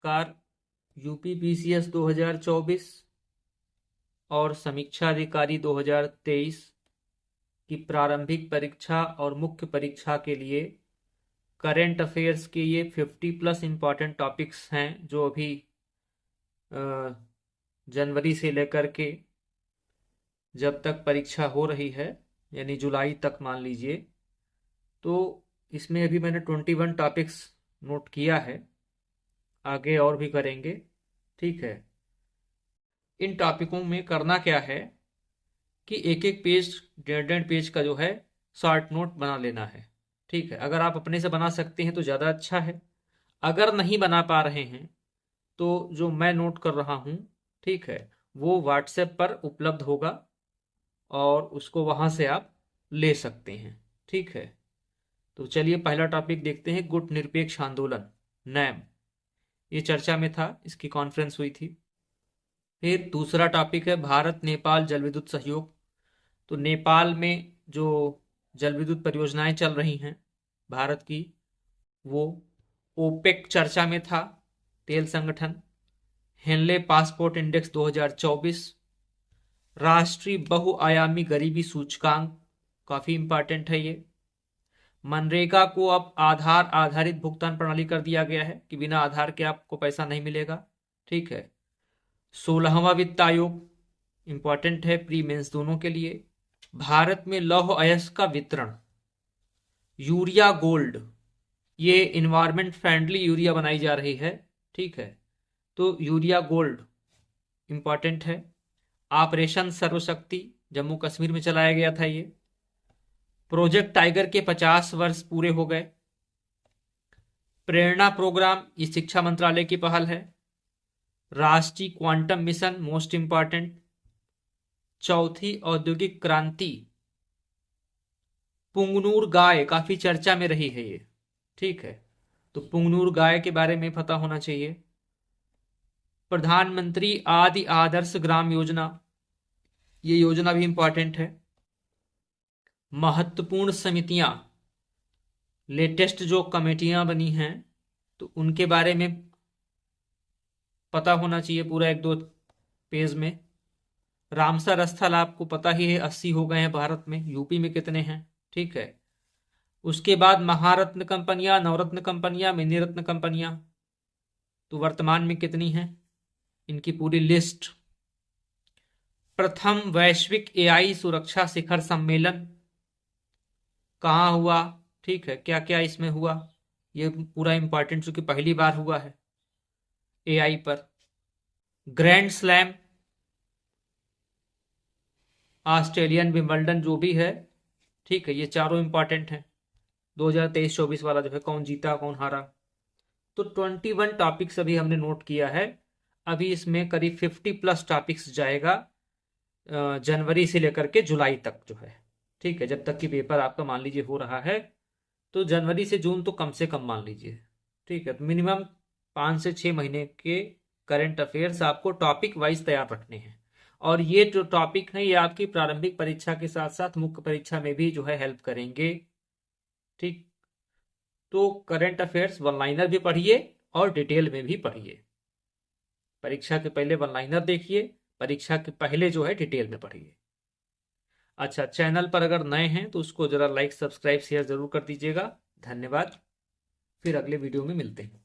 नमस्कार। UP PCS 2024 और समीक्षा अधिकारी 2023 की प्रारंभिक परीक्षा और मुख्य परीक्षा के लिए करंट अफेयर्स के ये 50+ इम्पॉर्टेंट टॉपिक्स हैं जो अभी जनवरी से लेकर के जब तक परीक्षा हो रही है यानी जुलाई तक मान लीजिए, तो इसमें अभी मैंने 21 टॉपिक्स नोट किया है, आगे और भी करेंगे। ठीक है, इन टॉपिकों में करना क्या है कि एक एक पेज, 1.5 पेज का जो है शॉर्ट नोट बना लेना है। ठीक है, अगर आप अपने से बना सकते हैं तो ज़्यादा अच्छा है। अगर नहीं बना पा रहे हैं तो जो मैं नोट कर रहा हूँ, ठीक है, वो व्हाट्सएप पर उपलब्ध होगा और उसको वहाँ से आप ले सकते हैं। ठीक है, तो चलिए पहला टॉपिक देखते हैं, गुट निरपेक्ष आंदोलन नैम। ये चर्चा में था, इसकी कॉन्फ्रेंस हुई थी। फिर दूसरा टॉपिक है भारत नेपाल जल विद्युत सहयोग। तो नेपाल में जो जल विद्युत परियोजनाएं चल रही हैं भारत की, वो ओपेक चर्चा में था, तेल संगठन। हेनले पासपोर्ट इंडेक्स 2024, राष्ट्रीय बहुआयामी गरीबी सूचकांक, काफी इंपॉर्टेंट है ये। मनरेगा को अब आधार आधारित भुगतान प्रणाली कर दिया गया है कि बिना आधार के आपको पैसा नहीं मिलेगा। ठीक है, 16वां वित्त आयोग इंपॉर्टेंट है प्री मेंस दोनों के लिए। भारत में लौह अयस्क का वितरण, यूरिया गोल्ड, ये इन्वायरमेंट फ्रेंडली यूरिया बनाई जा रही है। ठीक है, तो यूरिया गोल्ड इंपॉर्टेंट है। ऑपरेशन सर्वशक्ति जम्मू कश्मीर में चलाया गया था ये। प्रोजेक्ट टाइगर के 50 वर्ष पूरे हो गए। प्रेरणा प्रोग्राम, ये शिक्षा मंत्रालय की पहल है। राष्ट्रीय क्वांटम मिशन मोस्ट इंपॉर्टेंट। चौथी औद्योगिक क्रांति, पुंगनूर गाय काफी चर्चा में रही है ये। ठीक है, तो पुंगनूर गाय के बारे में पता होना चाहिए। प्रधानमंत्री आदि आदर्श ग्राम योजना, ये योजना भी इंपॉर्टेंट है। महत्वपूर्ण समितियां, लेटेस्ट जो कमेटियां बनी हैं तो उनके बारे में पता होना चाहिए पूरा 1-2 पेज में। रामसर स्थल आपको पता ही है, 80 हो गए हैं भारत में, यूपी में कितने हैं। ठीक है, उसके बाद महारत्न कंपनियां, नवरत्न कंपनियां, मिनीरत्न कंपनियां, तो वर्तमान में कितनी हैं, इनकी पूरी लिस्ट। प्रथम वैश्विक एआई सुरक्षा शिखर सम्मेलन कहाँ हुआ, ठीक है, क्या क्या इसमें हुआ, ये पूरा इंपॉर्टेंट, चूंकि पहली बार हुआ है एआई पर। ग्रैंड स्लैम, ऑस्ट्रेलियन विंबलडन जो भी है, ठीक है, ये चारों इंपॉर्टेंट हैं। 2023-24 वाला जो है, कौन जीता कौन हारा। तो 21 टॉपिक्स अभी हमने नोट किया है। अभी इसमें करीब 50+ टॉपिक्स जाएगा जनवरी से लेकर के जुलाई तक जो है। ठीक है, जब तक कि पेपर आपका मान लीजिए हो रहा है, तो जनवरी से जून तो कम से कम मान लीजिए। ठीक है, तो मिनिमम 5 से 6 महीने के करंट अफेयर्स आपको टॉपिक वाइज तैयार रखने हैं। और ये जो टॉपिक है ये आपकी प्रारंभिक परीक्षा के साथ साथ मुख्य परीक्षा में भी जो है हेल्प करेंगे। ठीक, तो करंट अफेयर्स वन लाइनर भी पढ़िए और डिटेल में भी पढ़िए। परीक्षा के पहले वन लाइनर देखिए, परीक्षा के पहले जो है डिटेल में पढ़िए। अच्छा, चैनल पर अगर नए हैं तो उसको जरा लाइक सब्सक्राइब शेयर जरूर कर दीजिएगा। धन्यवाद, फिर अगले वीडियो में मिलते हैं।